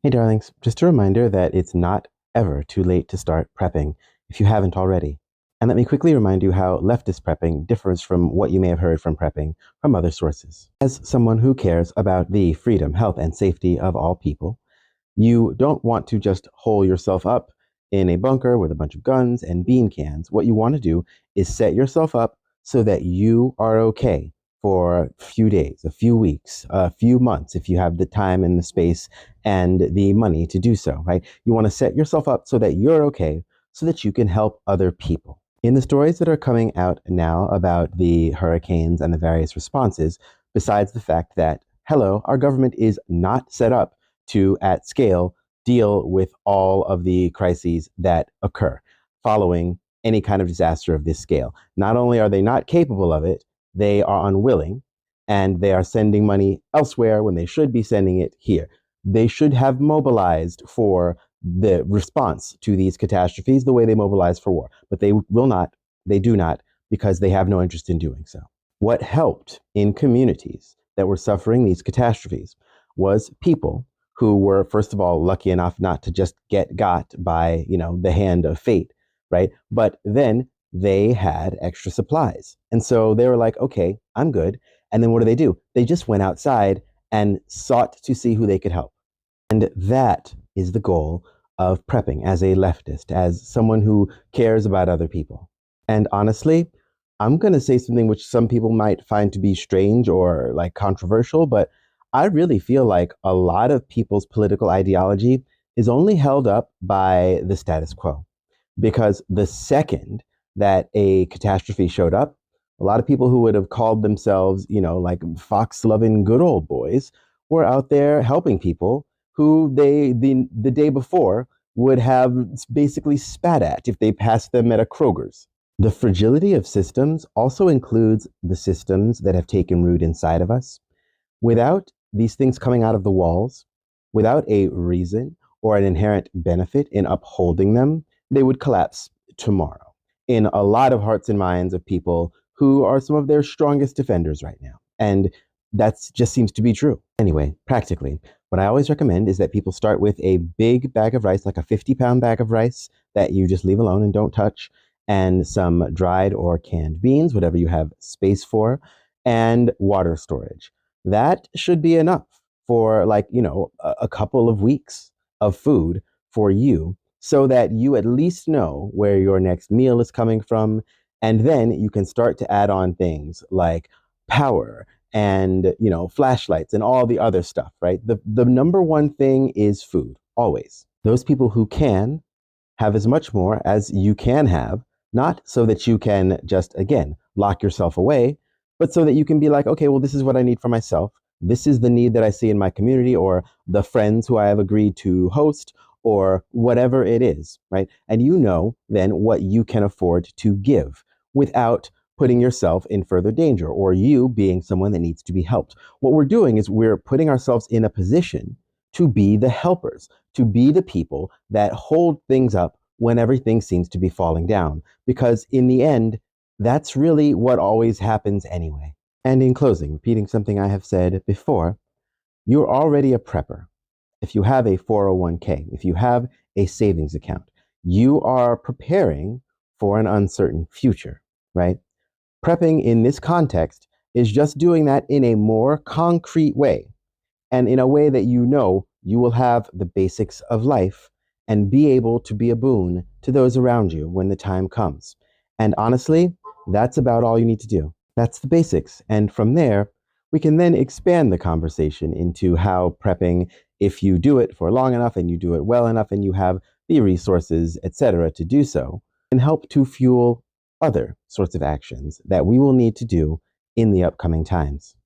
Hey darlings, just a reminder that it's not ever too late to start prepping if you haven't already. And let me quickly remind you how leftist prepping differs from what you may have heard from prepping from other sources. As someone who cares about the freedom, health, and safety of all people, you don't want to just hole yourself up in a bunker with a bunch of guns and bean cans. What you want to do is set yourself up so that you are okay for a few days, a few weeks, a few months, if you have the time and the space and the money to do so, right? You want to set yourself up so that you're okay, so that you can help other people. In the stories that are coming out now about the hurricanes and the various responses, besides the fact that, hello, our government is not set up to, at scale, deal with all of the crises that occur following any kind of disaster of this scale. Not only are they not capable of it, they are unwilling, and they are sending money elsewhere when they should be sending it here. They should have mobilized for the response to these catastrophes the way they mobilize for war, but they will not, they do not, because they have no interest in doing so. What helped in communities that were suffering these catastrophes was people who were, first of all, lucky enough not to just get got by, the hand of fate, right? But then they had extra supplies. And so they were like, okay, I'm good. And then what do? They just went outside and sought to see who they could help. And that is the goal of prepping as a leftist, as someone who cares about other people. And honestly, I'm going to say something which some people might find to be strange or like controversial, but I really feel like a lot of people's political ideology is only held up by the status quo. Because the second that a catastrophe showed up, a lot of people who would have called themselves, like fox loving good old boys were out there helping people who the day before would have basically spat at if they passed them at a Kroger's. The fragility of systems also includes the systems that have taken root inside of us. Without these things coming out of the walls, without a reason or an inherent benefit in upholding them, they would collapse tomorrow in a lot of hearts and minds of people who are some of their strongest defenders right now. And that just seems to be true. Anyway, practically, what I always recommend is that people start with a big bag of rice, like a 50-pound bag of rice that you just leave alone and don't touch, and some dried or canned beans, whatever you have space for, and water storage. That should be enough for a couple of weeks of food for you so that you at least know where your next meal is coming from. And then you can start to add on things like power and, flashlights and all the other stuff, right? The number one thing is food, always. Those people who can have as much more as you can have, not so that you can just, again, lock yourself away, but so that you can be like, okay, well, this is what I need for myself. This is the need that I see in my community or the friends who I have agreed to host or whatever it is, right? And you know then what you can afford to give without putting yourself in further danger or you being someone that needs to be helped. What we're doing is we're putting ourselves in a position to be the helpers, to be the people that hold things up when everything seems to be falling down. Because in the end, that's really what always happens anyway. And in closing, repeating something I have said before, you're already a prepper. If you have a 401k, if you have a savings account, you are preparing for an uncertain future, right? Prepping in this context is just doing that in a more concrete way and in a way that you will have the basics of life and be able to be a boon to those around you when the time comes. And honestly, that's about all you need to do. That's the basics. And from there, we can then expand the conversation into how prepping, if you do it for long enough and you do it well enough and you have the resources, etc., to do so, can help to fuel other sorts of actions that we will need to do in the upcoming times.